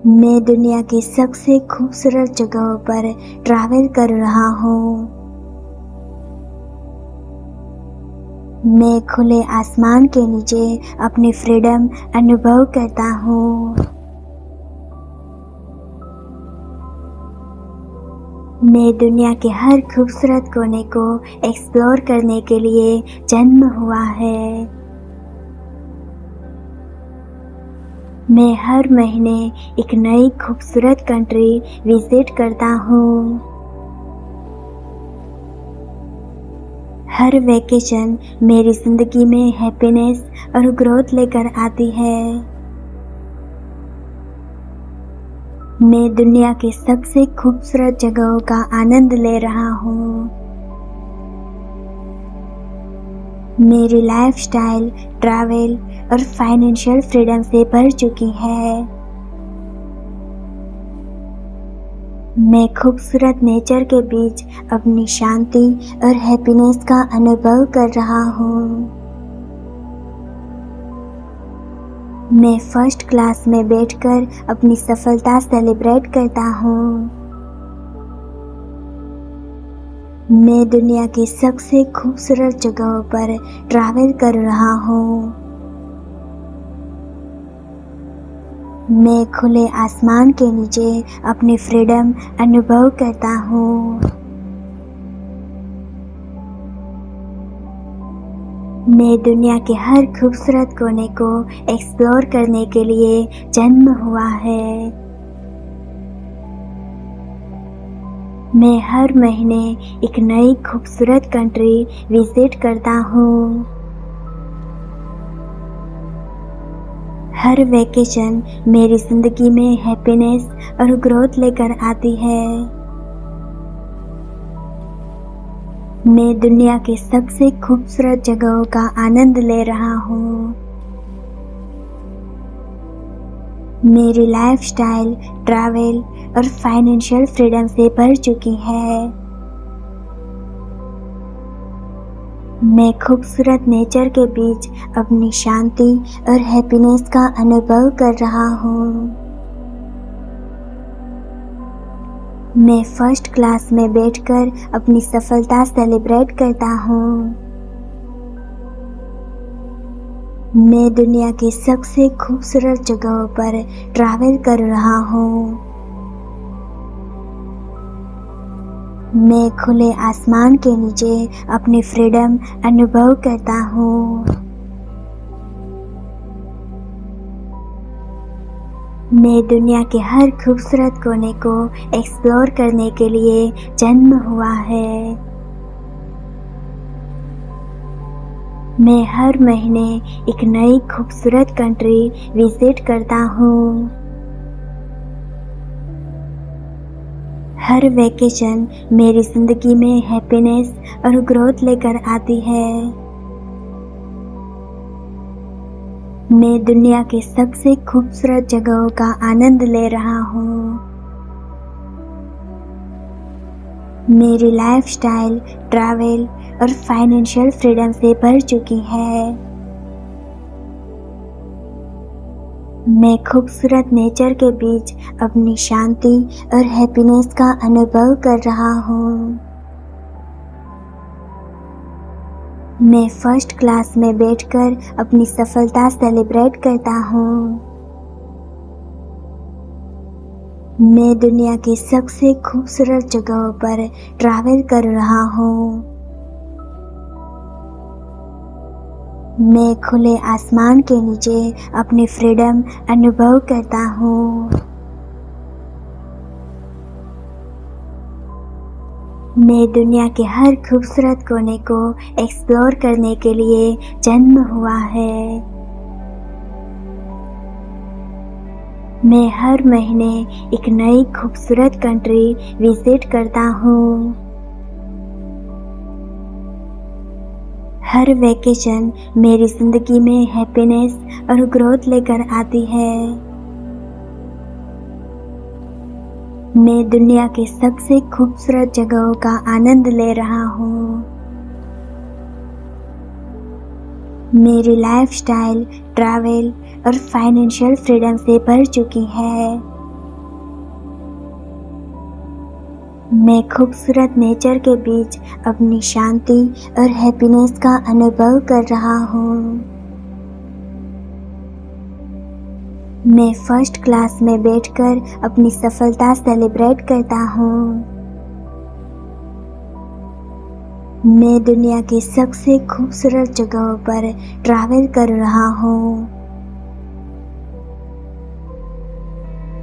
मैं दुनिया की सबसे खूबसूरत जगहों पर ट्रैवल कर रहा हूँ। मैं खुले आसमान के नीचे अपनी फ्रीडम अनुभव करता हूँ। मैं दुनिया के हर खूबसूरत कोने को एक्सप्लोर करने के लिए जन्म हुआ है। मैं हर महीने एक नई खूबसूरत कंट्री विजिट करता हूँ। हर वेकेशन मेरी ज़िंदगी में हैप्पीनेस और ग्रोथ लेकर आती है। मैं दुनिया की सबसे खूबसूरत जगहों का आनंद ले रहा हूँ। मेरी लाइफस्टाइल, ट्रैवल और फाइनेंशियल फ्रीडम से भर चुकी है। मैं खूबसूरत नेचर के बीच अपनी शांति और हैप्पीनेस का अनुभव कर रहा हूँ। मैं फर्स्ट क्लास में बैठकर अपनी सफलता सेलिब्रेट करता हूँ। मैं दुनिया की सबसे खूबसूरत जगहों पर ट्रैवल कर रहा हूँ। मैं खुले आसमान के नीचे अपनी फ्रीडम अनुभव करता हूँ। मैं दुनिया के हर खूबसूरत कोने को एक्सप्लोर करने के लिए जन्म हुआ है। मैं हर महीने एक नई खूबसूरत कंट्री विजिट करता हूँ। हर वेकेशन मेरी ज़िंदगी में हैप्पीनेस और ग्रोथ लेकर आती है। मैं दुनिया की सबसे खूबसूरत जगहों का आनंद ले रहा हूँ। मेरी लाइफस्टाइल, ट्रैवल और फाइनेंशियल फ्रीडम से भर चुकी है। मैं खूबसूरत नेचर के बीच अपनी शांति और हैप्पीनेस का अनुभव कर रहा हूँ। मैं फर्स्ट क्लास में बैठकर अपनी सफलता सेलिब्रेट करता हूँ। मैं दुनिया की सबसे खूबसूरत जगहों पर ट्रैवल कर रहा हूँ। मैं खुले आसमान के नीचे अपनी फ्रीडम अनुभव करता हूँ। मैं दुनिया के हर खूबसूरत कोने को एक्सप्लोर करने के लिए जन्म हुआ है। मैं हर महीने एक नई खूबसूरत कंट्री विजिट करता हूँ। हर वेकेशन मेरी ज़िंदगी में हैप्पीनेस और ग्रोथ लेकर आती है। मैं दुनिया की सबसे खूबसूरत जगहों का आनंद ले रहा हूँ। मेरी लाइफस्टाइल, ट्रैवल और फाइनेंशियल फ्रीडम से भर चुकी है। मैं खूबसूरत नेचर के बीच अपनी शांति और हैप्पीनेस का अनुभव कर रहा हूँ। मैं फर्स्ट क्लास में बैठकर अपनी सफलता सेलिब्रेट करता हूँ। मैं दुनिया की सबसे खूबसूरत जगहों पर ट्रैवल कर रहा हूँ। मैं खुले आसमान के नीचे अपनी फ्रीडम अनुभव करता हूँ। मैं दुनिया के हर खूबसूरत कोने को एक्सप्लोर करने के लिए जन्म हुआ है। मैं हर महीने एक नई खूबसूरत कंट्री विजिट करता हूँ। हर वेकेशन मेरी ज़िंदगी में हैप्पीनेस और ग्रोथ लेकर आती है। मैं दुनिया की सबसे खूबसूरत जगहों का आनंद ले रहा हूँ। मेरी लाइफस्टाइल, ट्रैवल और फाइनेंशियल फ्रीडम से भर चुकी है। मैं खूबसूरत नेचर के बीच अपनी शांति और हैप्पीनेस का अनुभव कर रहा हूँ। मैं फर्स्ट क्लास में बैठकर अपनी सफलता सेलिब्रेट करता हूँ। मैं दुनिया की सबसे खूबसूरत जगहों पर ट्रैवल कर रहा हूँ।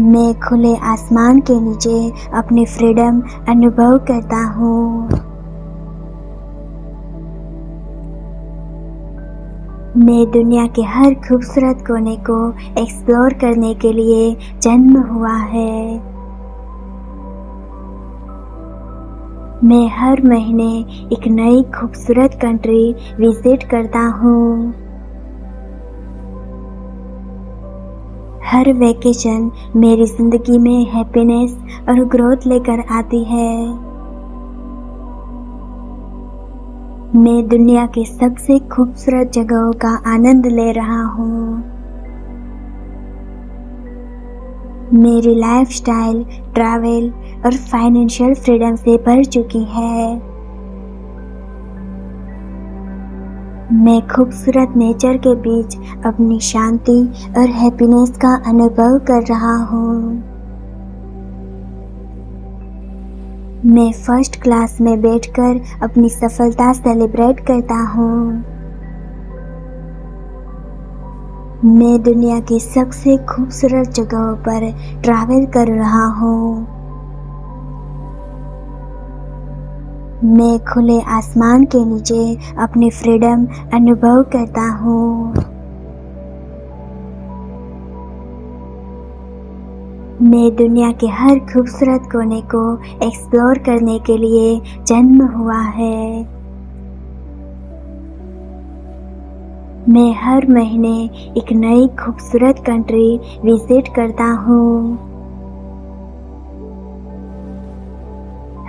मैं खुले आसमान के नीचे अपनी फ्रीडम अनुभव करता हूँ। मैं दुनिया के हर खूबसूरत कोने को एक्सप्लोर करने के लिए जन्म हुआ है। मैं हर महीने एक नई खूबसूरत कंट्री विजिट करता हूँ। हर वेकेशन मेरी ज़िंदगी में हैप्पीनेस और ग्रोथ लेकर आती है। मैं दुनिया के सबसे खूबसूरत जगहों का आनंद ले रहा हूँ। मेरी लाइफस्टाइल ट्रैवल और फाइनेंशियल फ्रीडम से भर चुकी है। मैं खूबसूरत नेचर के बीच अपनी शांति और हैप्पीनेस का अनुभव कर रहा हूँ। मैं फर्स्ट क्लास में बैठकर अपनी सफलता सेलिब्रेट करता हूँ। मैं दुनिया की सबसे खूबसूरत जगहों पर ट्रैवल कर रहा हूँ। मैं खुले आसमान के नीचे अपनी फ्रीडम अनुभव करता हूँ। मैं दुनिया के हर खूबसूरत कोने को एक्सप्लोर करने के लिए जन्म हुआ है। मैं हर महीने एक नई खूबसूरत कंट्री विजिट करता हूँ।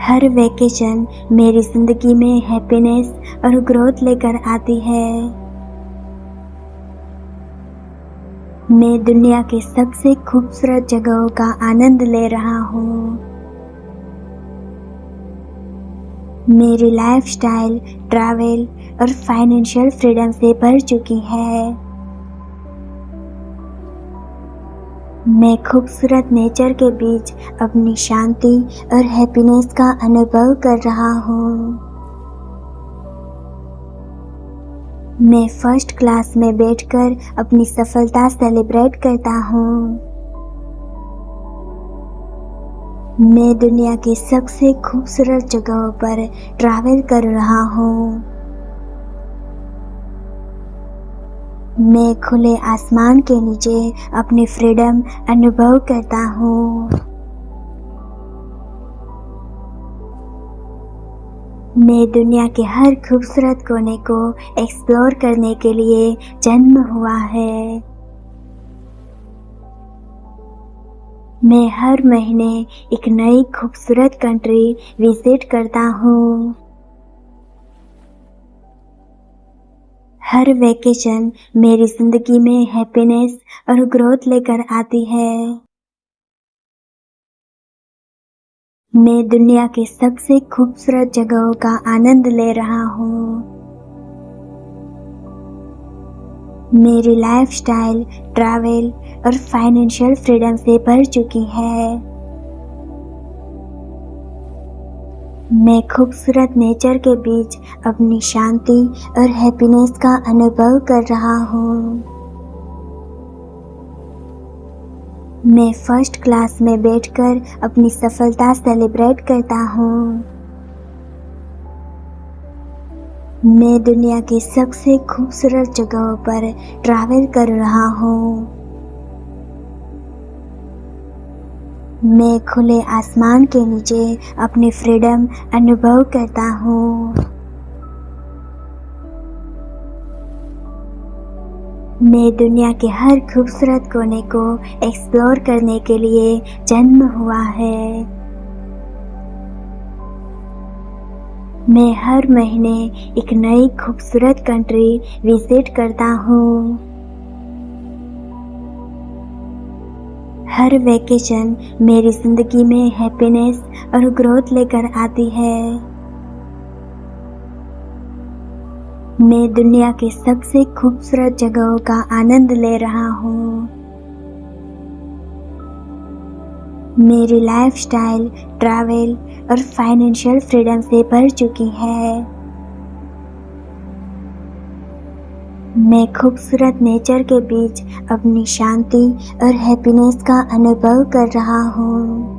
हर वेकेशन मेरी ज़िंदगी में हैप्पीनेस और ग्रोथ लेकर आती है। मैं दुनिया के सबसे खूबसूरत जगहों का आनंद ले रहा हूँ। मेरी लाइफस्टाइल ट्रैवल और फाइनेंशियल फ्रीडम से भर चुकी है। मैं खूबसूरत नेचर के बीच अपनी शांति और हैप्पीनेस का अनुभव कर रहा हूँ। मैं फर्स्ट क्लास में बैठकर अपनी सफलता सेलिब्रेट करता हूँ। मैं दुनिया की सबसे खूबसूरत जगहों पर ट्रैवल कर रहा हूँ। मैं खुले आसमान के नीचे अपनी फ्रीडम अनुभव करता हूँ। मैं दुनिया के हर खूबसूरत कोने को एक्सप्लोर करने के लिए जन्म हुआ है। मैं हर महीने एक नई खूबसूरत कंट्री विजिट करता हूँ। हर वेकेशन मेरी ज़िंदगी में हैप्पीनेस और ग्रोथ लेकर आती है। मैं दुनिया के सबसे खूबसूरत जगहों का आनंद ले रहा हूँ। मेरी लाइफस्टाइल ट्रैवल और फाइनेंशियल फ्रीडम से भर चुकी है। मैं खूबसूरत नेचर के बीच अपनी शांति और हैप्पीनेस का अनुभव कर रहा हूँ। मैं फर्स्ट क्लास में बैठकर अपनी सफलता सेलिब्रेट करता हूँ। मैं दुनिया की सबसे खूबसूरत जगहों पर ट्रैवल कर रहा हूँ। मैं खुले आसमान के नीचे अपनी फ्रीडम अनुभव करता हूँ। मैं दुनिया के हर खूबसूरत कोने को एक्सप्लोर करने के लिए जन्म हुआ है। मैं हर महीने एक नई खूबसूरत कंट्री विजिट करता हूँ। हर वेकेशन मेरी ज़िंदगी में हैप्पीनेस और ग्रोथ लेकर आती है। मैं दुनिया के सबसे खूबसूरत जगहों का आनंद ले रहा हूँ। मेरी लाइफस्टाइल, ट्रैवल और फाइनेंशियल फ्रीडम से भर चुकी है। मैं खूबसूरत नेचर के बीच अपनी शांति और हैप्पीनेस का अनुभव कर रहा हूँ।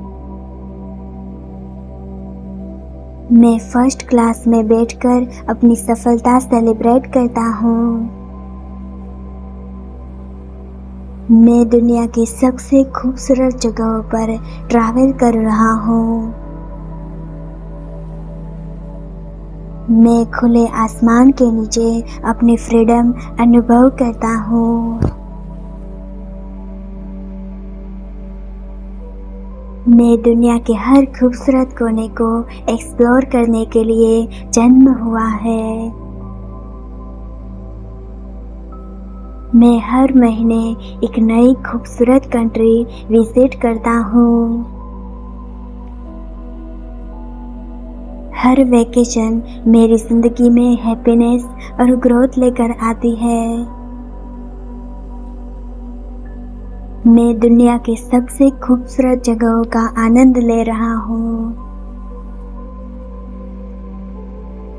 मैं फर्स्ट क्लास में बैठकर अपनी सफलता सेलिब्रेट करता हूँ। मैं दुनिया की सबसे खूबसूरत जगहों पर ट्रैवल कर रहा हूँ। मैं खुले आसमान के नीचे अपनी फ्रीडम अनुभव करता हूँ। मैं दुनिया के हर खूबसूरत कोने को एक्सप्लोर करने के लिए जन्म हुआ है। मैं हर महीने एक नई खूबसूरत कंट्री विजिट करता हूँ। हर वेकेशन मेरी ज़िंदगी में हैप्पीनेस और ग्रोथ लेकर आती है। मैं दुनिया के सबसे खूबसूरत जगहों का आनंद ले रहा हूँ।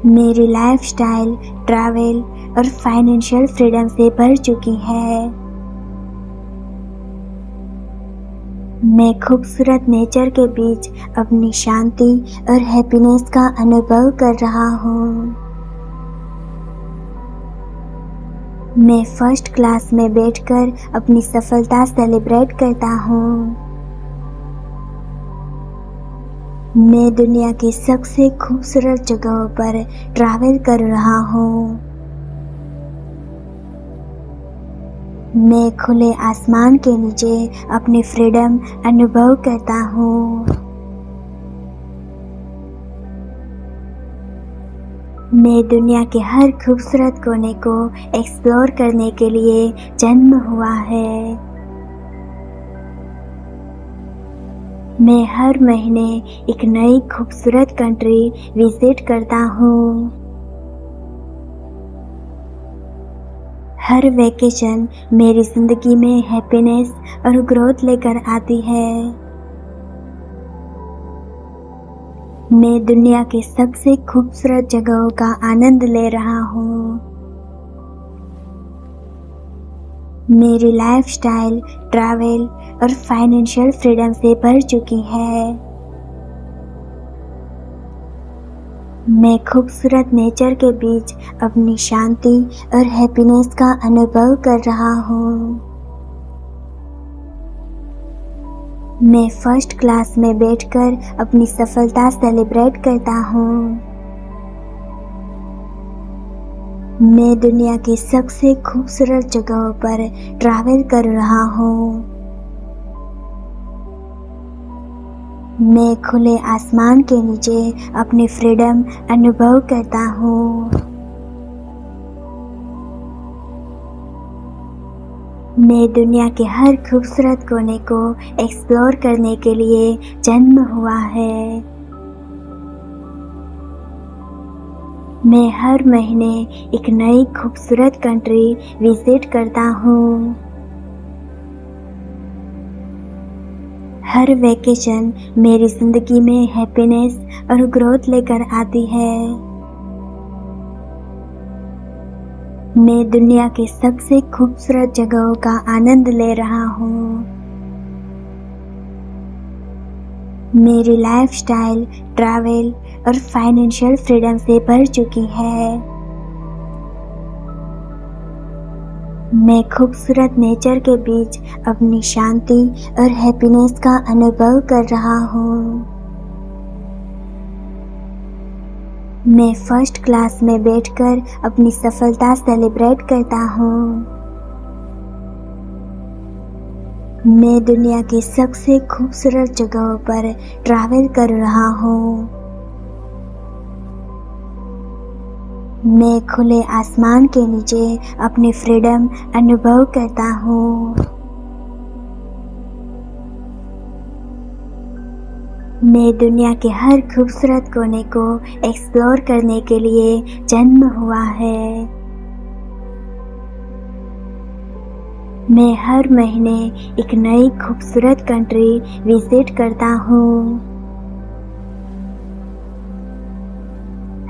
मेरी लाइफस्टाइल, ट्रैवल और फाइनेंशियल फ्रीडम से भर चुकी है। मैं खूबसूरत नेचर के बीच अपनी शांति और हैप्पीनेस का अनुभव कर रहा हूँ। मैं फर्स्ट क्लास में बैठकर अपनी सफलता सेलिब्रेट करता हूँ। मैं दुनिया की सबसे खूबसूरत जगहों पर ट्रैवल कर रहा हूँ। मैं खुले आसमान के नीचे अपनी फ्रीडम अनुभव करता हूँ। मैं दुनिया के हर खूबसूरत कोने को एक्सप्लोर करने के लिए जन्म हुआ है। मैं हर महीने एक नई खूबसूरत कंट्री विजिट करता हूँ। हर वेकेशन मेरी ज़िंदगी में हैप्पीनेस और ग्रोथ लेकर आती है। मैं दुनिया के सबसे खूबसूरत जगहों का आनंद ले रहा हूँ। मेरी लाइफस्टाइल, ट्रैवल और फाइनेंशियल फ्रीडम से भर चुकी है। मैं खूबसूरत नेचर के बीच अपनी शांति और हैप्पीनेस का अनुभव कर रहा हूँ। मैं फर्स्ट क्लास में बैठकर अपनी सफलता सेलिब्रेट करता हूँ। मैं दुनिया की सबसे खूबसूरत जगहों पर ट्रैवल कर रहा हूँ। मैं खुले आसमान के नीचे अपनी फ्रीडम अनुभव करता हूँ। मैं दुनिया के हर खूबसूरत कोने को एक्सप्लोर करने के लिए जन्म हुआ है। मैं हर महीने एक नई खूबसूरत कंट्री विजिट करता हूँ। हर वेकेशन मेरी ज़िंदगी में हैप्पीनेस और ग्रोथ लेकर आती है। मैं दुनिया के सबसे खूबसूरत जगहों का आनंद ले रहा हूँ। मेरी लाइफस्टाइल, ट्रैवल और फाइनेंशियल फ्रीडम से भर चुकी है। मैं खूबसूरत नेचर के बीच अपनी शांति और हैप्पीनेस का अनुभव कर रहा हूँ। मैं फर्स्ट क्लास में बैठकर अपनी सफलता सेलिब्रेट करता हूँ। मैं दुनिया की सबसे खूबसूरत जगहों पर ट्रैवल कर रहा हूँ। मैं खुले आसमान के नीचे अपनी फ्रीडम अनुभव करता हूँ। मैं दुनिया के हर खूबसूरत कोने को एक्सप्लोर करने के लिए जन्म हुआ है। मैं हर महीने एक नई खूबसूरत कंट्री विजिट करता हूँ।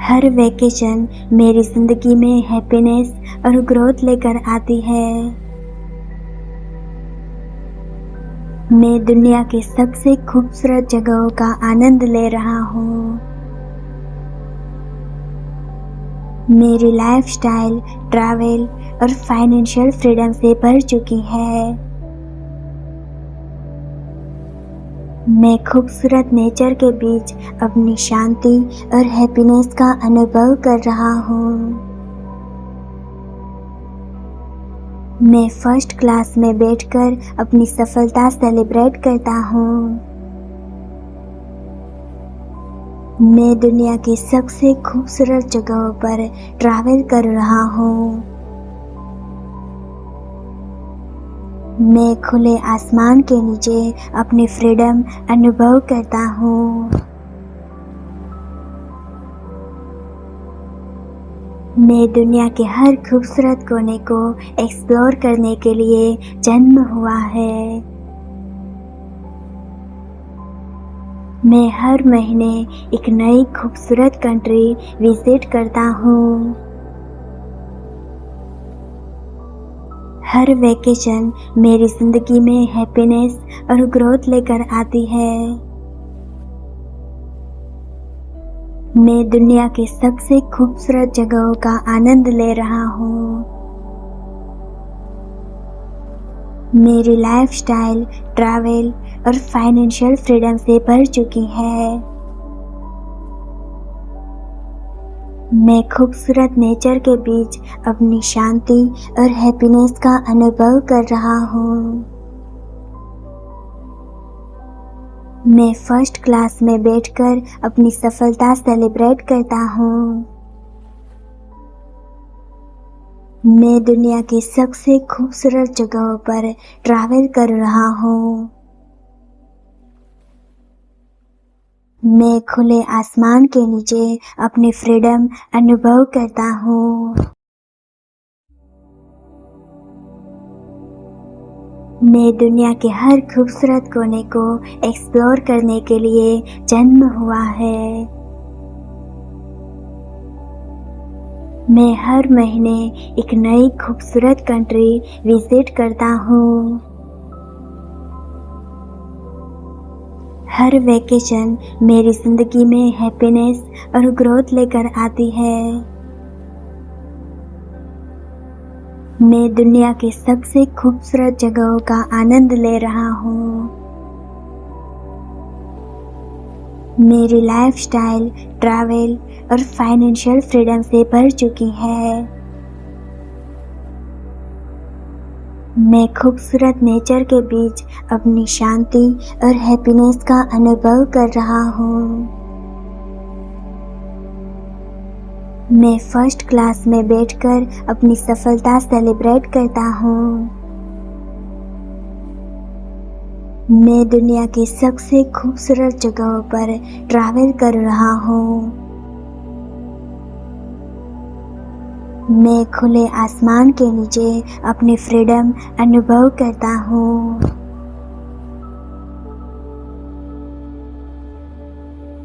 हर वेकेशन मेरी ज़िंदगी में हैप्पीनेस और ग्रोथ लेकर आती है। मैं दुनिया की सबसे खूबसूरत जगहों का आनंद ले रहा हूँ। मेरी लाइफस्टाइल ट्रैवल और फाइनेंशियल फ्रीडम से भर चुकी है। मैं खूबसूरत नेचर के बीच अपनी शांति और हैप्पीनेस का अनुभव कर रहा हूँ। मैं फर्स्ट क्लास में बैठकर अपनी सफलता सेलिब्रेट करता हूँ। मैं दुनिया की सबसे खूबसूरत जगहों पर ट्रैवल कर रहा हूँ। मैं खुले आसमान के नीचे अपनी फ्रीडम अनुभव करता हूँ। मैं दुनिया के हर खूबसूरत कोने को एक्सप्लोर करने के लिए जन्म हुआ है। मैं हर महीने एक नई खूबसूरत कंट्री विजिट करता हूँ। हर वेकेशन मेरी ज़िंदगी में हैप्पीनेस और ग्रोथ लेकर आती है। मैं दुनिया की सबसे खूबसूरत जगहों का आनंद ले रहा हूँ। मेरी लाइफस्टाइल ट्रैवल और फाइनेंशियल फ्रीडम से भर चुकी है। मैं खूबसूरत नेचर के बीच अपनी शांति और हैप्पीनेस का अनुभव कर रहा हूँ। मैं फर्स्ट क्लास में बैठकर अपनी सफलता सेलिब्रेट करता हूँ। मैं दुनिया की सबसे खूबसूरत जगहों पर ट्रैवल कर रहा हूँ। मैं खुले आसमान के नीचे अपनी फ्रीडम अनुभव करता हूँ। मैं दुनिया के हर खूबसूरत कोने को एक्सप्लोर करने के लिए जन्म हुआ है। मैं हर महीने एक नई खूबसूरत कंट्री विजिट करता हूँ। हर वेकेशन मेरी ज़िंदगी में हैप्पीनेस और ग्रोथ लेकर आती है। मैं दुनिया की सबसे खूबसूरत जगहों का आनंद ले रहा हूँ। मेरी लाइफस्टाइल ट्रैवल और फाइनेंशियल फ्रीडम से भर चुकी है। मैं खूबसूरत नेचर के बीच अपनी शांति और हैप्पीनेस का अनुभव कर रहा हूँ। मैं फर्स्ट क्लास में बैठकर अपनी सफलता सेलिब्रेट करता हूँ। मैं दुनिया की सबसे खूबसूरत जगहों पर ट्रैवल कर रहा हूँ। मैं खुले आसमान के नीचे अपनी फ्रीडम अनुभव करता हूँ।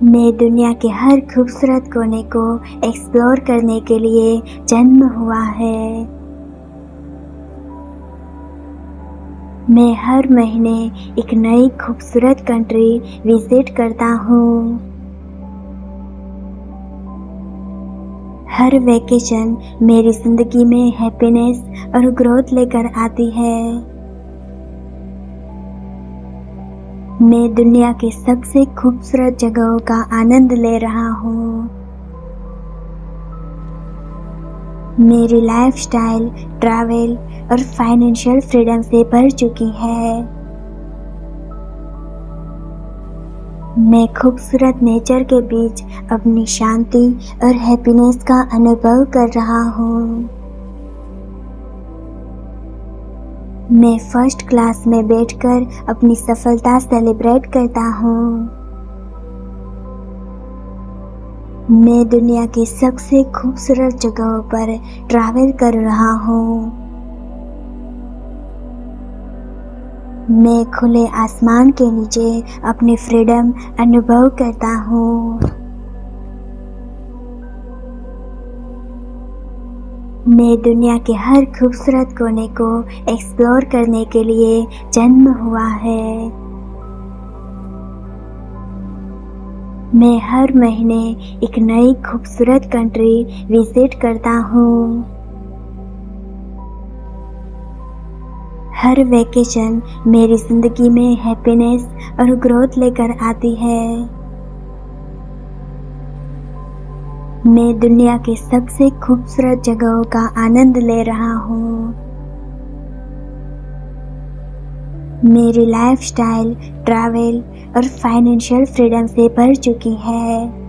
मैं दुनिया के हर खूबसूरत कोने को एक्सप्लोर करने के लिए जन्म हुआ है। मैं हर महीने एक नई खूबसूरत कंट्री विजिट करता हूँ। हर वेकेशन मेरी ज़िंदगी में हैप्पीनेस और ग्रोथ लेकर आती है। मैं दुनिया की सबसे खूबसूरत जगहों का आनंद ले रहा हूँ। मेरी लाइफस्टाइल ट्रैवल और फाइनेंशियल फ्रीडम से भर चुकी है। मैं खूबसूरत नेचर के बीच अपनी शांति और हैप्पीनेस का अनुभव कर रहा हूँ। मैं फर्स्ट क्लास में बैठकर अपनी सफलता सेलिब्रेट करता हूँ। मैं दुनिया की सबसे खूबसूरत जगहों पर ट्रैवल कर रहा हूँ। मैं खुले आसमान के नीचे अपनी फ्रीडम अनुभव करता हूँ। मैं दुनिया के हर खूबसूरत कोने को एक्सप्लोर करने के लिए जन्म हुआ है। मैं हर महीने एक नई खूबसूरत कंट्री विजिट करता हूँ। हर वेकेशन मेरी ज़िंदगी में हैप्पीनेस और ग्रोथ लेकर आती है। मैं दुनिया की सबसे खूबसूरत जगहों का आनंद ले रहा हूँ। मेरी लाइफस्टाइल ट्रैवल और फाइनेंशियल फ्रीडम से भर चुकी है।